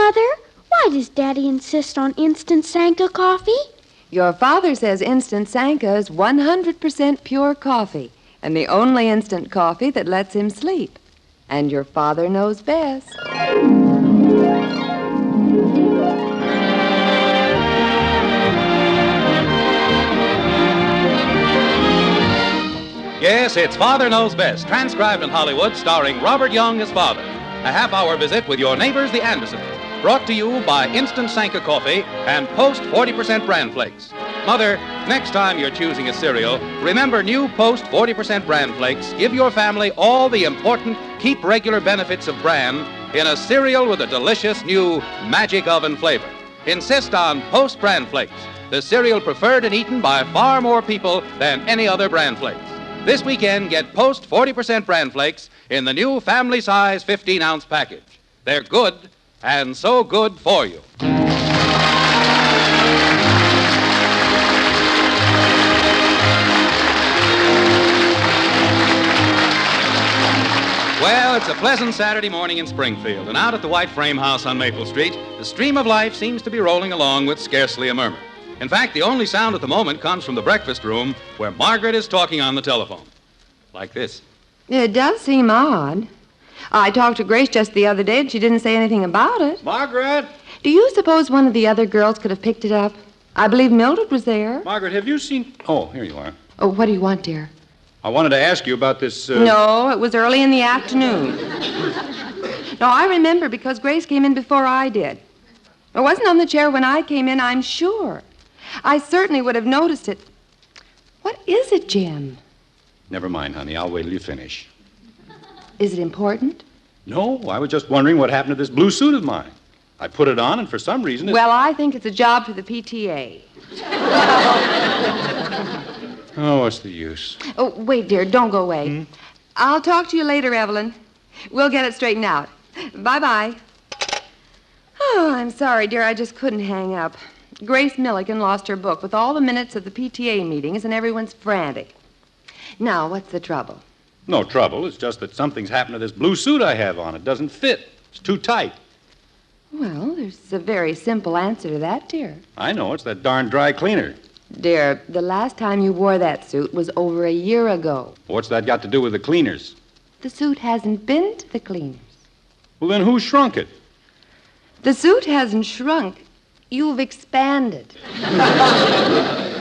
Mother, why does Daddy insist on instant Sanka coffee? Your father says instant Sanka is 100% pure coffee, and the only instant coffee that lets him sleep. And your father knows best. Yes, it's Father Knows Best, transcribed in Hollywood, starring Robert Young as father. A half-hour visit with your neighbors, the Andersons, brought to you by Instant Sanka Coffee and Post 40% Bran Flakes. Mother, next time you're choosing a cereal, remember new Post 40% Bran Flakes give your family all the important, keep regular benefits of bran in a cereal with a delicious new magic oven flavor. Insist on Post Bran Flakes, the cereal preferred and eaten by far more people than any other Bran Flakes. This weekend, get Post 40% Bran Flakes in the new family-size 15-ounce package. They're good, and so good for you. Well, it's a pleasant Saturday morning in Springfield, and out at the White Frame House on Maple Street, the stream of life seems to be rolling along with scarcely a murmur. In fact, the only sound at the moment comes from the breakfast room where Margaret is talking on the telephone. Like this. It does seem odd. I talked to Grace just the other day, and she didn't say anything about it. Margaret! Do you suppose one of the other girls could have picked it up? I believe Mildred was there. Margaret, have you seen... Oh, here you are. Oh, what do you want, dear? I wanted to ask you about this... No, it was early in the afternoon. No, I remember because Grace came in before I did. It wasn't on the chair when I came in, I'm sure. I certainly would have noticed it. What is it, Jim? Never mind, honey. I'll wait till you finish. Is it important? No, I was just wondering what happened to this blue suit of mine. I put it on, and for some reason... Well, I think it's a job for the PTA. Oh, what's the use? Oh, wait, dear. Don't go away. I'll talk to you later, Evelyn. We'll get it straightened out. Bye-bye. Oh, I'm sorry, dear. I just couldn't hang up. Grace Milligan lost her book with all the minutes of the PTA meetings, and everyone's frantic. Now, what's the trouble? No trouble. It's just that something's happened to this blue suit I have on. It doesn't fit. It's too tight. Well, there's a very simple answer to that, dear. I know. It's that darn dry cleaner. Dear, the last time you wore that suit was over a year ago. What's that got to do with the cleaners? The suit hasn't been to the cleaners. Well, then who shrunk it? The suit hasn't shrunk. You've expanded.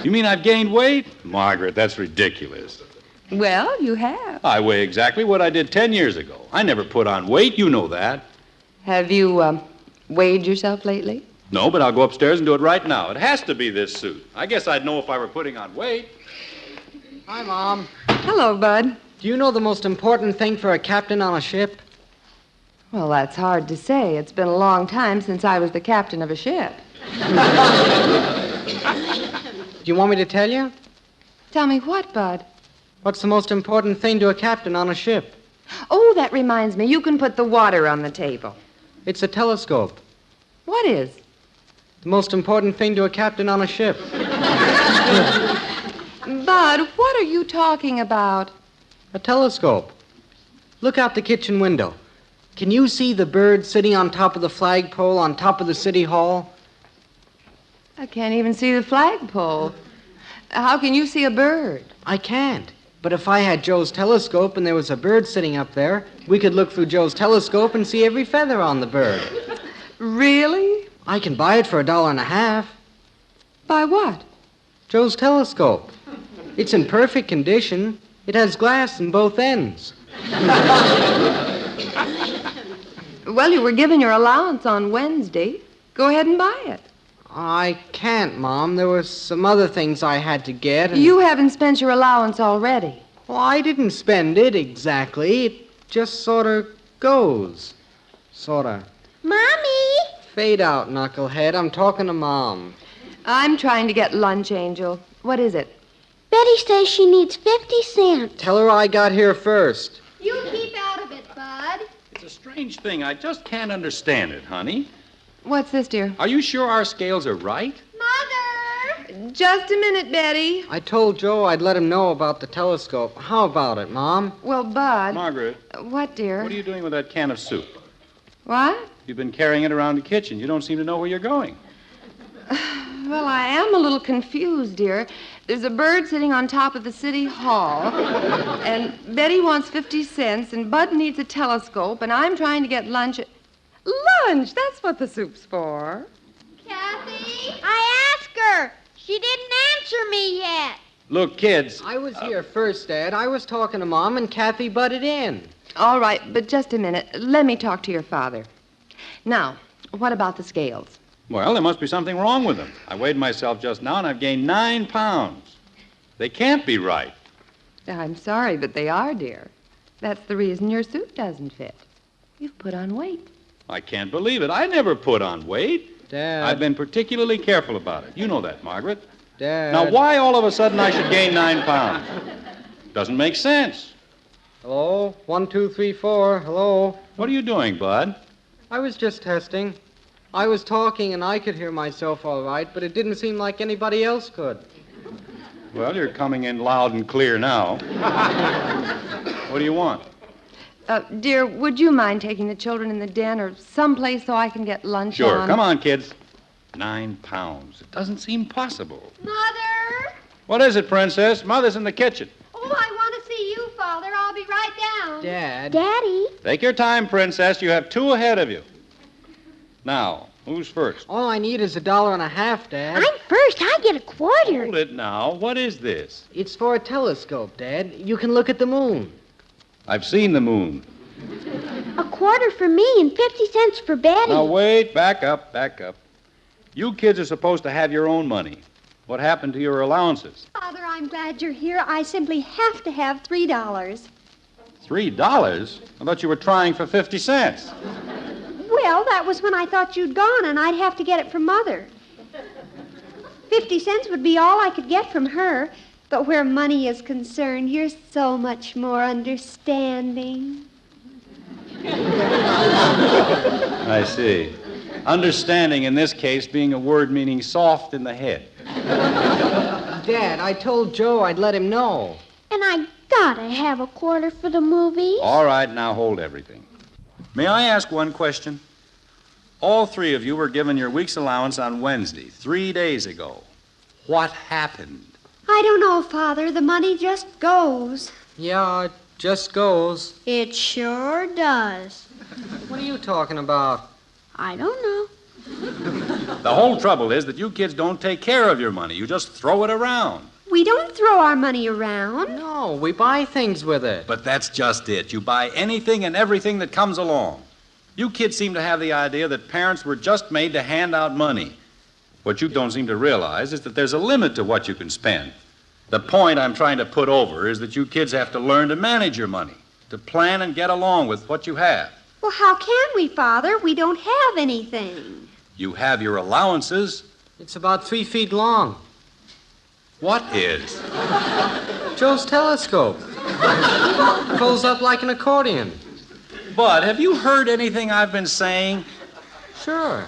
You mean I've gained weight? Margaret, that's ridiculous. Well, you have. I weigh exactly what I did 10 years ago. I never put on weight. You know that. Have you, weighed yourself lately? No, but I'll go upstairs and do it right now. It has to be this suit. I guess I'd know if I were putting on weight. Hi, Mom. Hello, Bud. Do you know the most important thing for a captain on a ship? Well, that's hard to say. It's been a long time since I was the captain of a ship. Do you want me to tell you? Tell me what, Bud? What's the most important thing to a captain on a ship? Oh, that reminds me. You can put the water on the table. It's a telescope. What is? The most important thing to a captain on a ship. Bud, what are you talking about? A telescope. Look out the kitchen window. Can you see the bird sitting on top of the flagpole on top of the city hall? I can't even see the flagpole. How can you see a bird? I can't. But if I had Joe's telescope and there was a bird sitting up there, we could look through Joe's telescope and see every feather on the bird. Really? I can buy it for $1.50. Buy what? Joe's telescope. It's in perfect condition. It has glass in both ends. Well, you were given your allowance on Wednesday. Go ahead and buy it. I can't, Mom. There were some other things I had to get. And... You haven't spent your allowance already. Well, I didn't spend it exactly. It just sort of goes. Sort of. Mommy! Fade out, knucklehead. I'm talking to Mom. I'm trying to get lunch, Angel. What is it? Betty says she needs 50 cents. Tell her I got here first. You keep out of it, Bud. It's a strange thing. I just can't understand it, honey. What's this, dear? Are you sure our scales are right? Mother! Just a minute, Betty. I told Joe I'd let him know about the telescope. How about it, Mom? Well, Bud. Margaret. What, dear? What are you doing with that can of soup? What? You've been carrying it around the kitchen. You don't seem to know where you're going. Well, I am a little confused, dear. There's a bird sitting on top of the city hall, and Betty wants 50 cents, and Bud needs a telescope, and I'm trying to get lunch. Lunch? That's what the soup's for. Kathy? I asked her. She didn't answer me yet. Look, kids. I was here first, Dad. I was talking to Mom, and Kathy butted in. All right, but just a minute. Let me talk to your father. Now, what about the scales? Well, there must be something wrong with them. I weighed myself just now, and I've gained 9 pounds. They can't be right. I'm sorry, but they are, dear. That's the reason your suit doesn't fit. You've put on weight. I can't believe it. I never put on weight. Dad. I've been particularly careful about it. You know that, Margaret. Dad. Now, why all of a sudden I should gain 9 pounds? Doesn't make sense. Hello? 1, 2, 3, 4. Hello? What are you doing, Bud? I was just testing. I was talking and I could hear myself all right, but it didn't seem like anybody else could. Well, you're coming in loud and clear now. What do you want? Dear, would you mind taking the children in the den or someplace so I can get lunch Sure. on? Come on, kids. 9 pounds. It doesn't seem possible. Mother? What is it, Princess? Mother's in the kitchen. Oh, I want to see you, Father. I'll be right down. Dad. Daddy. Take your time, Princess. You have 2 ahead of you. Now, who's first? All I need is $1.50, Dad. I'm first. I get a quarter. Hold it now. What is this? It's for a telescope, Dad. You can look at the moon. I've seen the moon. A quarter for me and 50 cents for Betty. Now, wait. Back up. You kids are supposed to have your own money. What happened to your allowances? Father, I'm glad you're here. I simply have to have $3. $3? I thought you were trying for 50 cents. Well, that was when I thought you'd gone, and I'd have to get it from Mother. 50 cents would be all I could get from her. But where money is concerned, you're so much more understanding. I see. Understanding in this case being a word meaning soft in the head. Dad, I told Joe I'd let him know. And I gotta have a quarter for the movies. All right, now hold everything. May I ask one question? All 3 of you were given your week's allowance on Wednesday, 3 days ago. What happened? I don't know, Father. The money just goes. Yeah, it just goes. It sure does. What are you talking about? I don't know. The whole trouble is that you kids don't take care of your money. You just throw it around. We don't throw our money around. No, we buy things with it. But that's just it. You buy anything and everything that comes along. You kids seem to have the idea that parents were just made to hand out money. What you don't seem to realize is that there's a limit to what you can spend. The point I'm trying to put over is that you kids have to learn to manage your money, to plan and get along with what you have. Well, how can we, Father? We don't have anything. You have your allowances. It's about 3 feet long. What is? Joe's telescope. Pulls up like an accordion. Bud, have you heard anything I've been saying? Sure.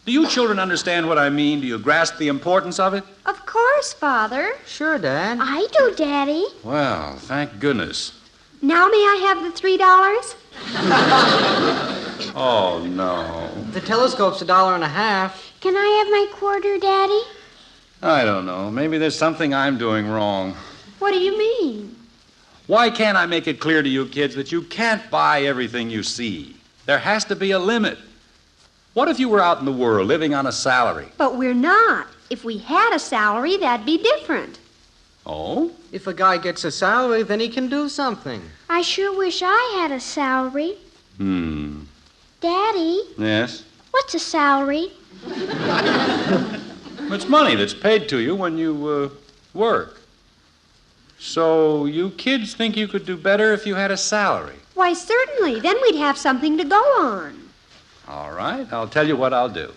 Do you children understand what I mean? Do you grasp the importance of it? Of course, Father. Sure, Dad. I do, Daddy. Well, thank goodness. Now may I have the $3? Oh, no. The telescope's $1.50. Can I have my quarter, Daddy? I don't know. Maybe there's something I'm doing wrong. What do you mean? Why can't I make it clear to you kids that you can't buy everything you see? There has to be a limit. What if you were out in the world living on a salary? But we're not. If we had a salary, that'd be different. Oh? If a guy gets a salary, then he can do something. I sure wish I had a salary. Daddy, Yes? what's a salary? It's money that's paid to you when you work. So you kids think you could do better if you had a salary? Why, certainly. Then we'd have something to go on. All right, I'll tell you what I'll do.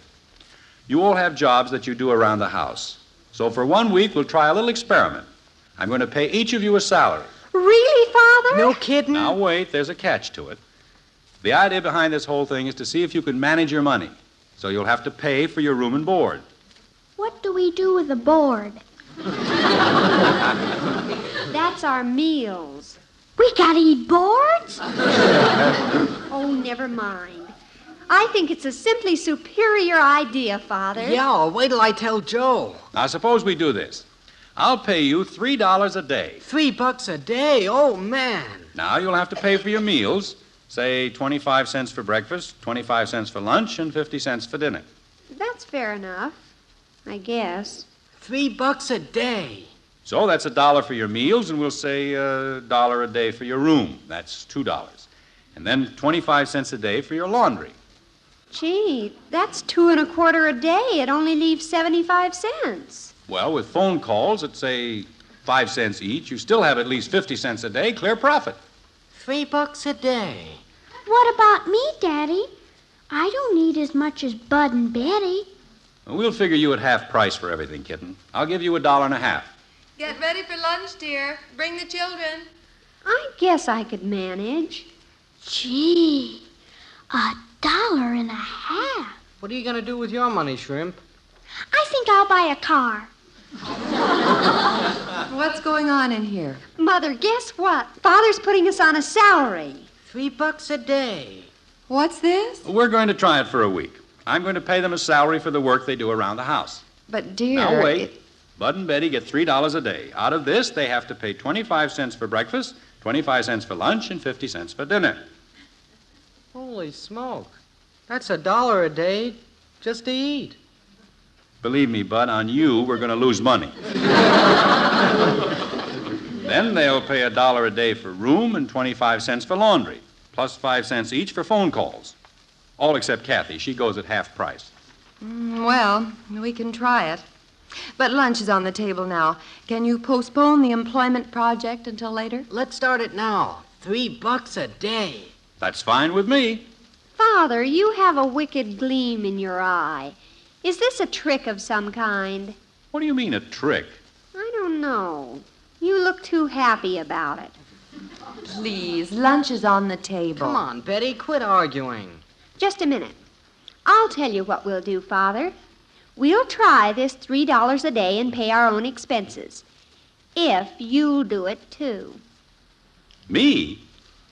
You all have jobs that you do around the house. So for 1 week, we'll try a little experiment. I'm going to pay each of you a salary. Really, Father? No kidding? Now, wait, there's a catch to it. The idea behind this whole thing is to see if you can manage your money. So you'll have to pay for your room and board. What do we do with the board? That's our meals. We gotta eat boards? Oh, never mind. I think it's a simply superior idea, Father. Yeah, wait till I tell Joe. Now, suppose we do this. I'll pay you $3 a day. $3 a day? Oh, man. Now, you'll have to pay for your meals. Say 25 cents for breakfast, 25 cents for lunch, and 50 cents for dinner. That's fair enough, I guess. $3 a day. So that's $1 for your meals, and we'll say $1 a day for your room. That's $2. And then 25 cents a day for your laundry. Gee, that's 2 1/4 a day. It only leaves 75 cents. Well, with phone calls at, say, 5 cents each, you still have at least 50 cents a day, clear profit. $3 a day. What about me, Daddy? I don't need as much as Bud and Betty. We'll figure you at half price for everything, kitten. I'll give you $1.50. Get ready for lunch, dear. Bring the children. I guess I could manage. Gee, $1.50. What are you going to do with your money, Shrimp? I think I'll buy a car. What's going on in here? Mother, guess what? Father's putting us on a salary. $3 a day. What's this? We're going to try it for a week. I'm going to pay them a salary for the work they do around the house. But, dear... Now, wait. Bud and Betty get $3 a day. Out of this, they have to pay 25 cents for breakfast, 25 cents for lunch, and 50 cents for dinner. Holy smoke. That's $1 a day just to eat. Believe me, Bud, on you, we're going to lose money. Then they'll pay $1 a day for room and 25 cents for laundry, plus 5 cents each for phone calls. All except Kathy. She goes at half price. Well, we can try it. But lunch is on the table now. Can you postpone the employment project until later? Let's start it now. $3 a day. That's fine with me. Father, you have a wicked gleam in your eye. Is this a trick of some kind? What do you mean, a trick? I don't know. You look too happy about it. Please, lunch is on the table. Come on, Betty, quit arguing. Just a minute. I'll tell you what we'll do, Father. We'll try this $3 a day and pay our own expenses. If you'll do it, too. Me?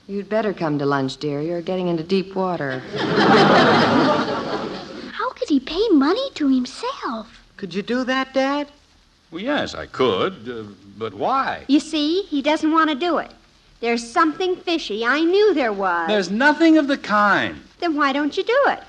You'd better come to lunch, dear. You're getting into deep water. How could he pay money to himself? Could you do that, Dad? Well, yes, I could, but why? You see, he doesn't want to do it. There's something fishy. I knew there was. There's nothing of the kind. Then why don't you do it?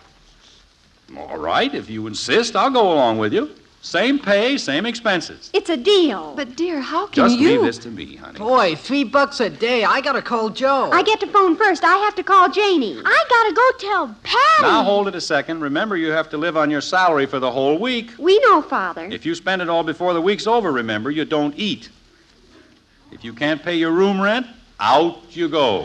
All right, if you insist, I'll go along with you. Same pay, same expenses. It's a deal. But, dear, how can Just you... leave this to me, honey. Boy, $3 a day. I gotta call Joe. I get to phone first. I have to call Janie. I gotta go tell Patty. Now, hold it a second. Remember, you have to live on your salary for the whole week. We know, Father. If you spend it all before the week's over, remember, you don't eat. If you can't pay your room rent, out you go.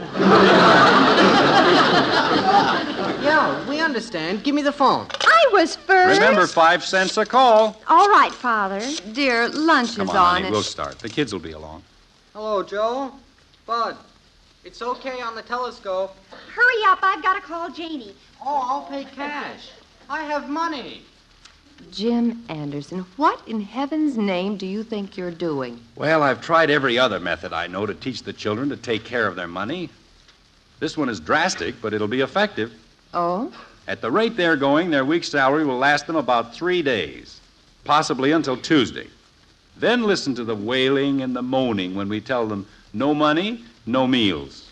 Yeah, we understand. Give me the phone. I was first. Remember, 5 cents a call. All right, Father. Dear, lunch Come is on, on. honey, and- we'll start. The kids will be along. Hello, Joe. Bud, it's okay on the telescope. Hurry up. I've got to call Janie. Oh, I'll pay cash. I have money. Jim Anderson, what in heaven's name do you think you're doing? Well, I've tried every other method I know to teach the children to take care of their money. This one is drastic, but it'll be effective. Oh? At the rate they're going, their week's salary will last them about 3 days, possibly until Tuesday. Then listen to the wailing and the moaning when we tell them no money, no meals.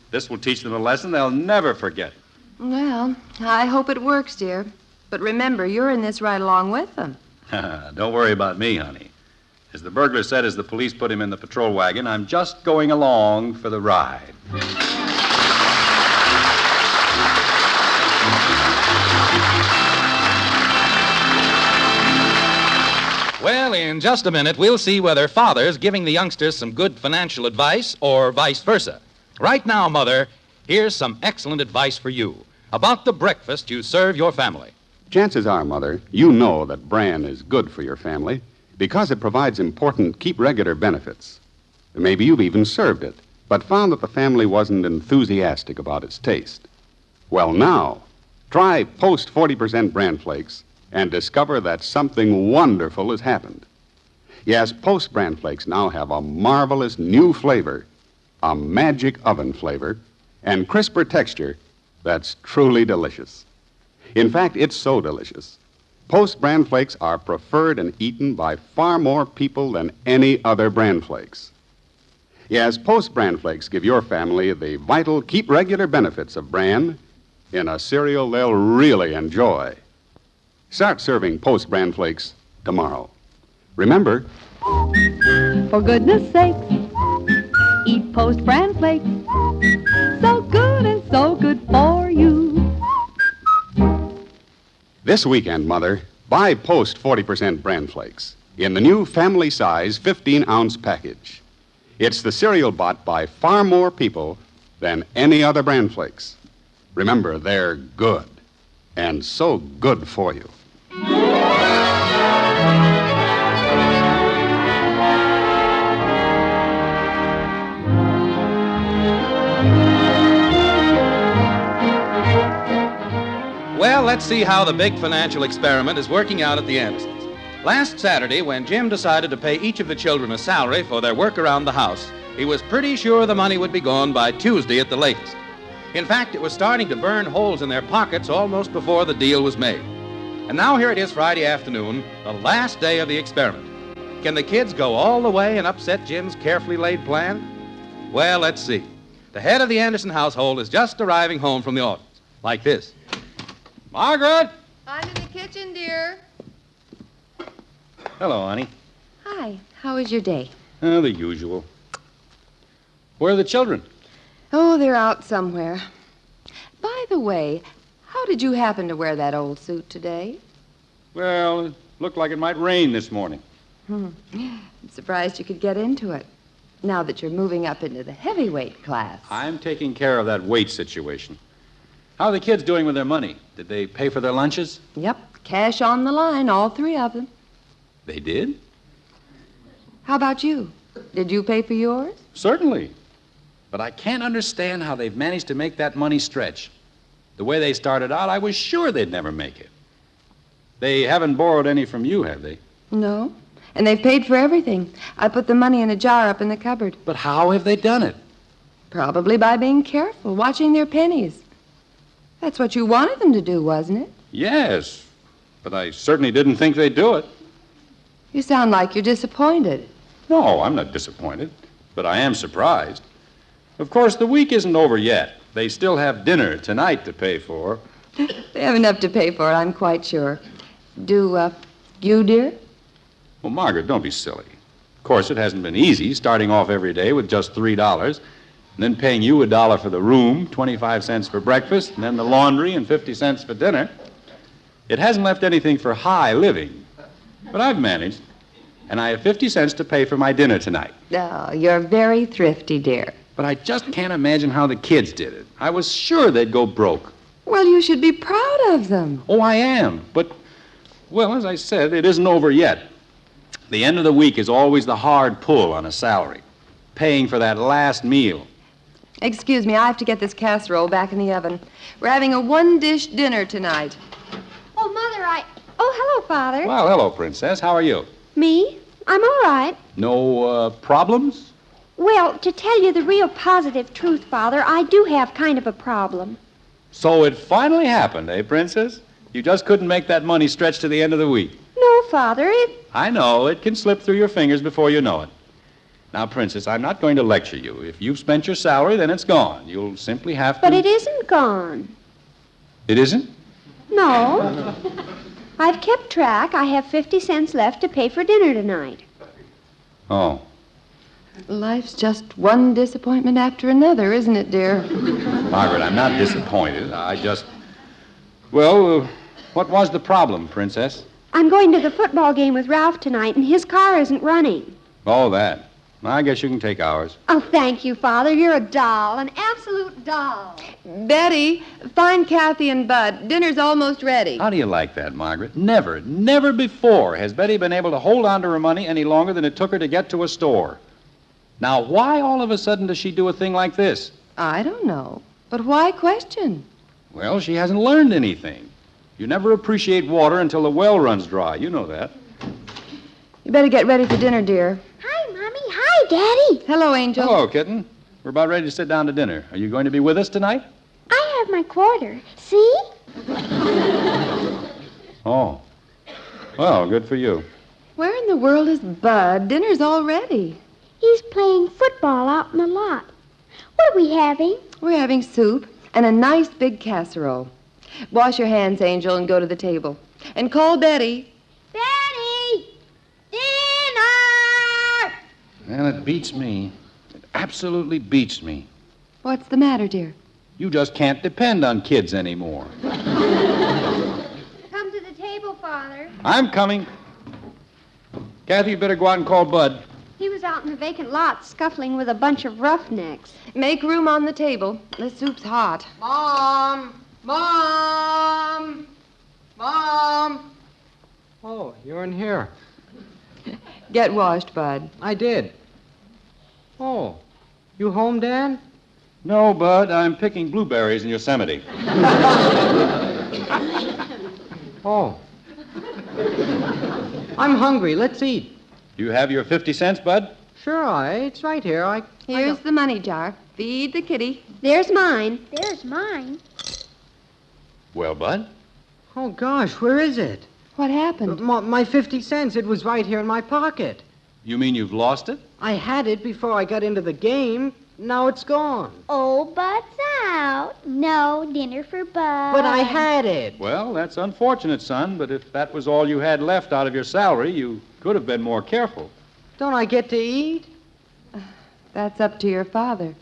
This will teach them a lesson they'll never forget. Well, I hope it works, dear. But remember, you're in this right along with them. Don't worry about me, honey. As the burglar said as the police put him in the patrol wagon, I'm just going along for the ride. Well, in just a minute, we'll see whether Father's giving the youngsters some good financial advice or vice versa. Right now, Mother, here's some excellent advice for you about the breakfast you serve your family. Chances are, Mother, you know that bran is good for your family because it provides important keep regular benefits. Maybe you've even served it, but found that the family wasn't enthusiastic about its taste. Well, now, try Post 40% Bran Flakes and discover that something wonderful has happened. Yes, Post Bran Flakes now have a marvelous new flavor, a magic oven flavor, and crisper texture that's truly delicious. In fact, it's so delicious. Post bran flakes are preferred and eaten by far more people than any other bran flakes. Yes, Post bran flakes give your family the vital, keep regular benefits of bran in a cereal they'll really enjoy. Start serving Post bran flakes tomorrow. Remember, For goodness sakes, eat Post bran flakes. So good and so good for you. this weekend, Mother, buy Post 40% bran flakes in the new family size 15-ounce package. It's the cereal bought by far more people than any other bran flakes. Remember, they're good, and so good for you. Well, let's see how the big financial experiment is working out at the Andersons. Last Saturday, when Jim decided to pay each of the children a salary for their work around the house, he was pretty sure the money would be gone by Tuesday at the latest. In fact, it was starting to burn holes in their pockets almost before the deal was made. And now here it is Friday afternoon, the last day of the experiment. Can the kids go all the way and upset Jim's carefully laid plan? Well, let's see. The head of the Anderson household is just arriving home from the office, like this. Margaret! I'm in the kitchen, dear. Hello, honey. Hi. How was your day? Oh, the usual. Where are the children? Oh, they're out somewhere. By the way, how did you happen to wear that old suit today? Well, it looked like it might rain this morning. I'm surprised you could get into it, now that you're moving up into the heavyweight class. I'm taking care of that weight situation. How are the kids doing with their money? Did they pay for their lunches? Yep, cash on the line, all three of them. They did? How about you? Did you pay for yours? Certainly. But I can't understand how they've managed to make that money stretch. The way they started out, I was sure they'd never make it. They haven't borrowed any from you, have they? No. And they've paid for everything. I put the money in a jar up in the cupboard. But how have they done it? Probably by being careful, watching their pennies. That's what you wanted them to do, wasn't it? Yes, but I certainly didn't think they'd do it. You sound like you're disappointed. No, I'm not disappointed, but I am surprised. Of course, the week isn't over yet. They still have dinner tonight to pay for. They have enough to pay for it, I'm quite sure. Do, you, dear? Well, Margaret, don't be silly. Of course, it hasn't been easy, starting off every day with just $3, and then paying you $1 for the room, 25 cents for breakfast, and then the laundry and 50 cents for dinner. It hasn't left anything for high living. But I've managed, and I have 50 cents to pay for my dinner tonight. Oh, you're very thrifty, dear. But I just can't imagine how the kids did it. I was sure they'd go broke. Well, you should be proud of them. Oh, I am, but, well, as I said, it isn't over yet. The end of the week is always the hard pull on a salary, paying for that last meal. Excuse me, I have to get this casserole back in the oven. We're having a one-dish dinner tonight. Oh, Mother, Oh, hello, Father. Well, hello, Princess. How are you? Me? I'm all right. No, problems? Well, to tell you the real positive truth, Father, I do have kind of a problem. So it finally happened, eh, Princess? You just couldn't make that money stretch to the end of the week. No, Father, I know. It can slip through your fingers before you know it. Now, Princess, I'm not going to lecture you. If you've spent your salary, then it's gone. You'll simply have to... But it isn't gone. It isn't? No. I've kept track. I have 50 cents left to pay for dinner tonight. Oh. Life's just one disappointment after another, isn't it, dear? Margaret, I'm not disappointed. I just... Well, what was the problem, Princess? I'm going to the football game with Ralph tonight, and his car isn't running. Oh, that. I guess you can take ours. Oh, thank you, Father. You're a doll, an absolute doll. Betty, find Kathy and Bud. Dinner's almost ready. How do you like that, Margaret? Never before has Betty been able to hold on to her money any longer than it took her to get to a store. Now, why all of a sudden does she do a thing like this? I don't know. But why question? Well, she hasn't learned anything. You never appreciate water until the well runs dry. You know that. You better get ready for dinner, dear. Hi, Mommy. Hi, Daddy. Hello, Angel. Hello, kitten. We're about ready to sit down to dinner. Are you going to be with us tonight? I have my quarter. See? Oh. Well, good for you. Where in the world is Bud? Dinner's already. He's playing football out in the lot. What are we having? We're having soup and a nice big casserole. Wash your hands, Angel, and go to the table. And call Betty. Betty! Dinner! And it beats me. It absolutely beats me. What's the matter, dear? You just can't depend on kids anymore. Come to the table, Father. I'm coming. Kathy, you better go out and call Bud. He was out in the vacant lot scuffling with a bunch of roughnecks. Make room on the table. The soup's hot. Mom! Mom! Mom! Oh, you're in here. Get washed, Bud. I did. Oh, you home, Dan? No, Bud, I'm picking blueberries in Yosemite. Oh. I'm hungry. Let's eat. You have your 50 cents, Bud? Sure, it's right here. Here's the money jar. Feed the kitty. There's mine. There's mine. Well, Bud? Oh, gosh, where is it? What happened? My 50 cents, it was right here in my pocket. You mean you've lost it? I had it before I got into the game. Now it's gone. Oh, Bud's out. No dinner for Bud. But I had it. Well, that's unfortunate, son, but if that was all you had left out of your salary, you could have been more careful. Don't I get to eat? That's up to your father.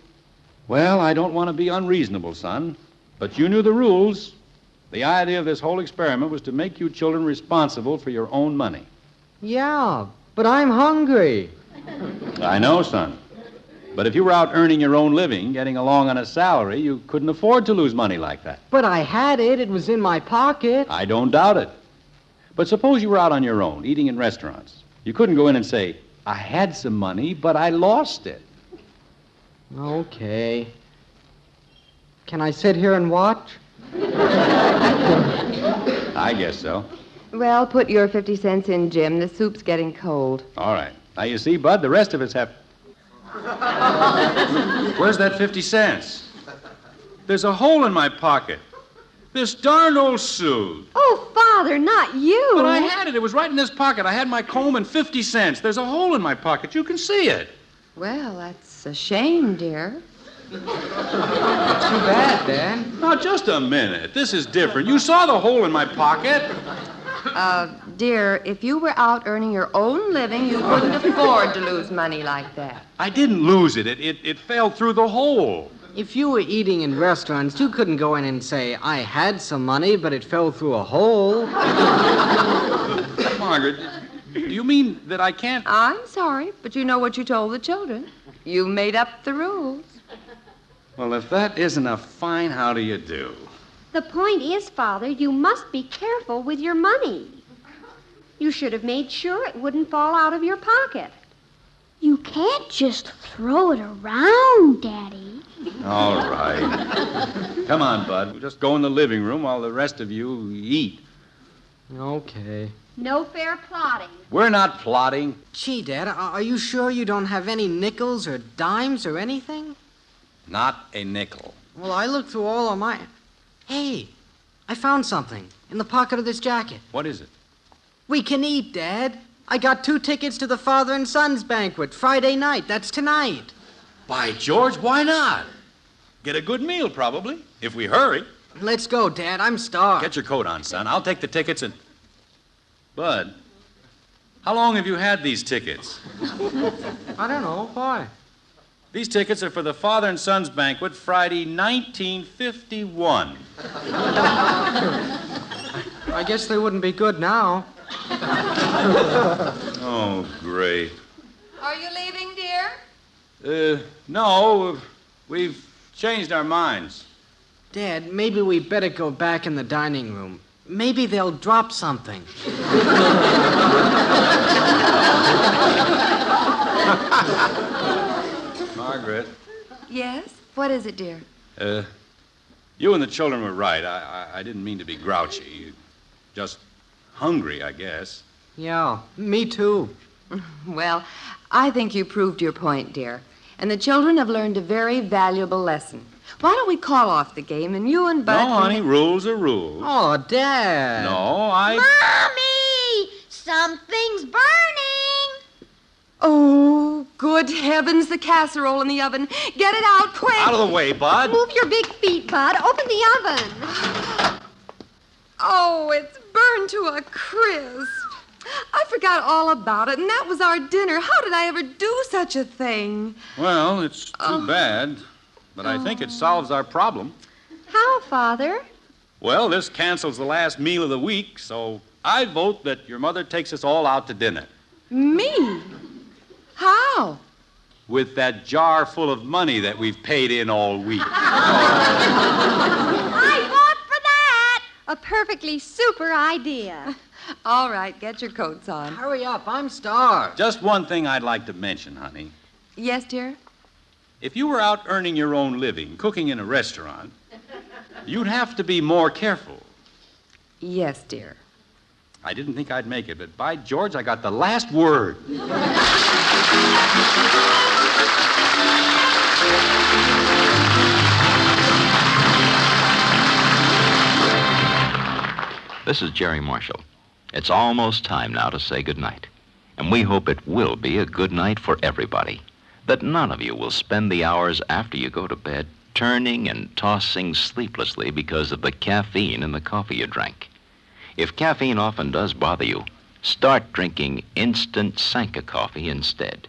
Well, I don't want to be unreasonable, son, but you knew the rules. The idea of this whole experiment was to make you children responsible for your own money. Yeah, but I'm hungry. I know, son. But if you were out earning your own living, getting along on a salary, you couldn't afford to lose money like that. But I had it. It was in my pocket. I don't doubt it. But suppose you were out on your own, eating in restaurants. You couldn't go in and say, I had some money, but I lost it. Okay. Can I sit here and watch? I guess so. Well, put your 50 cents in, Jim. The soup's getting cold. All right. Now, you see, Bud, the rest of us have... Where's that 50 cents? There's a hole in my pocket. This darn old suit. Oh, Father, not you. But I had it. It was right in this pocket. I had my comb and 50 cents. There's a hole in my pocket. You can see it. Well, that's a shame, dear. Too bad, Dan. Now, just a minute. This is different. You saw the hole in my pocket. Dear, if you were out earning your own living, you couldn't afford to lose money like that. I didn't lose it. It fell through the hole. If you were eating in restaurants, you couldn't go in and say, I had some money, but it fell through a hole. Margaret, do you mean that I can't... I'm sorry, but you know what you told the children. You made up the rules. Well, if that isn't a fine how do you do. The point is, Father, you must be careful with your money. You should have made sure it wouldn't fall out of your pocket. You can't just throw it around, Daddy. All right. Come on, Bud. We'll just go in the living room while the rest of you eat. Okay. No fair plotting. We're not plotting. Gee, Dad, are you sure you don't have any nickels or dimes or anything? Not a nickel. Well, I looked through all of mine. Hey, I found something in the pocket of this jacket. What is it? We can eat, Dad. I got 2 tickets to the father and son's banquet, Friday night. That's tonight. By George, why not? Get a good meal, probably, if we hurry. Let's go, Dad. I'm starved. Get your coat on, son. I'll take the tickets and... Bud, how long have you had these tickets? I don't know. Why? These tickets are for the father and son's banquet, Friday, 1951. I guess they wouldn't be good now. Oh, great. Are you leaving, dear? No, we've changed our minds. Dad, maybe we better go back in the dining room. Maybe they'll drop something. Margaret. Yes? What is it, dear? You and the children were right. I didn't mean to be grouchy. Just hungry, I guess. Yeah, me too. Well, I think you proved your point, dear. And the children have learned a very valuable lesson. Why don't we call off the game and you and Bud... No, honey, rules are rules. Oh, Dad. No, I... Mommy! Something's burning! Oh, good heavens, the casserole in the oven. Get it out, quick! Out of the way, Bud. Move your big feet, Bud. Open the oven. Oh, it's burned to a crisp. I forgot all about it, and that was our dinner. How did I ever do such a thing? Well, it's too bad, but I think it solves our problem. How, Father? Well, this cancels the last meal of the week, so I vote that your mother takes us all out to dinner. Me? How? With that jar full of money that we've paid in all week. I vote for that. A perfectly super idea. All right, get your coats on. Hurry up, I'm starved. Just one thing I'd like to mention, honey. Yes, dear? If you were out earning your own living, cooking in a restaurant, you'd have to be more careful. Yes, dear. I didn't think I'd make it, but by George, I got the last word. This is Jerry Marshall. It's almost time now to say goodnight. And we hope it will be a good night for everybody. That none of you will spend the hours after you go to bed turning and tossing sleeplessly because of the caffeine in the coffee you drank. If caffeine often does bother you, start drinking Instant Sanka coffee instead.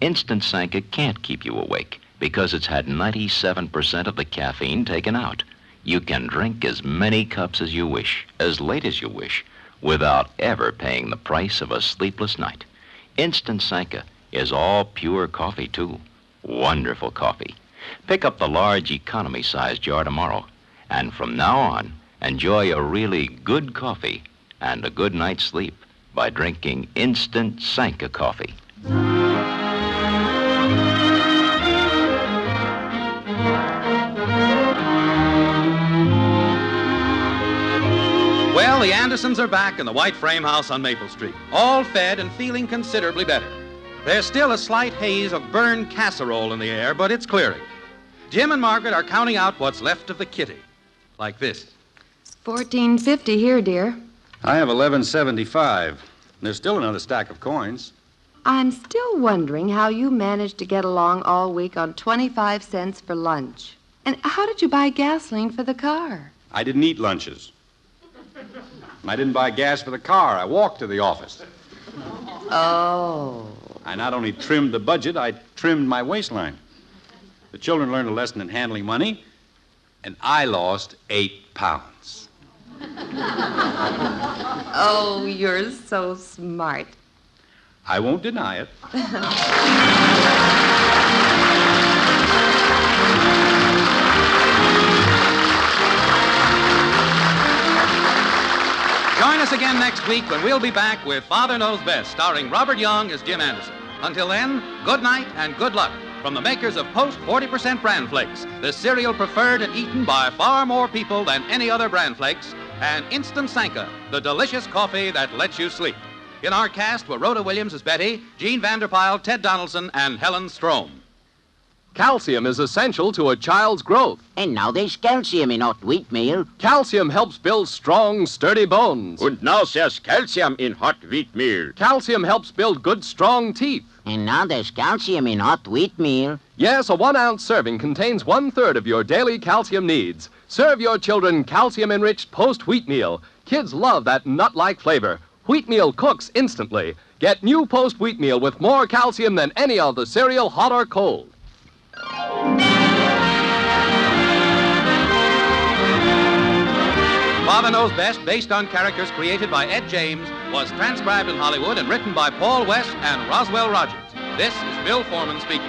Instant Sanka can't keep you awake because it's had 97% of the caffeine taken out. You can drink as many cups as you wish, as late as you wish, without ever paying the price of a sleepless night. Instant Sanka is all pure coffee, too. Wonderful coffee. Pick up the large economy-size jar tomorrow, and from now on, enjoy a really good coffee and a good night's sleep by drinking Instant Sanka coffee. Well, the Andersons are back in the white frame house on Maple Street, all fed and feeling considerably better. There's still a slight haze of burned casserole in the air, but it's clearing. Jim and Margaret are counting out what's left of the kitty, like this. It's $14.50 here, dear. I have $11.75. There's still another stack of coins. I'm still wondering how you managed to get along all week on 25 cents for lunch. And how did you buy gasoline for the car? I didn't eat lunches. I didn't buy gas for the car. I walked to the office. Oh. I not only trimmed the budget, I trimmed my waistline. The children learned a lesson in handling money, and I lost 8 pounds. Oh, you're so smart. I won't deny it. Join us again next week when we'll be back with Father Knows Best, starring Robert Young as Jim Anderson. Until then, good night and good luck from the makers of Post 40% Bran Flakes, the cereal preferred and eaten by far more people than any other Bran Flakes, and Instant Sanka, the delicious coffee that lets you sleep. In our cast were Rhoda Williams as Betty, Gene Vanderpyle, Ted Donaldson, and Helen Strome. Calcium is essential to a child's growth. And now there's calcium in hot wheat meal. Calcium helps build strong, sturdy bones. Und now there's calcium in hot wheat meal. Calcium helps build good, strong teeth. And now there's calcium in hot wheat meal. Yes, a 1-ounce serving contains 1/3 of your daily calcium needs. Serve your children calcium-enriched Post wheat meal. Kids love that nut-like flavor. Wheat meal cooks instantly. Get new Post wheat meal with more calcium than any other cereal, hot or cold. Father Knows Best, based on characters created by Ed James, was transcribed in Hollywood and written by Paul West and Roswell Rogers. This is Bill Foreman speaking.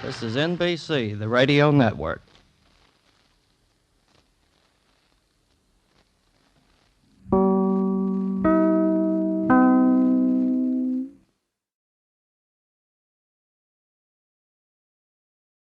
This is NBC, the radio network.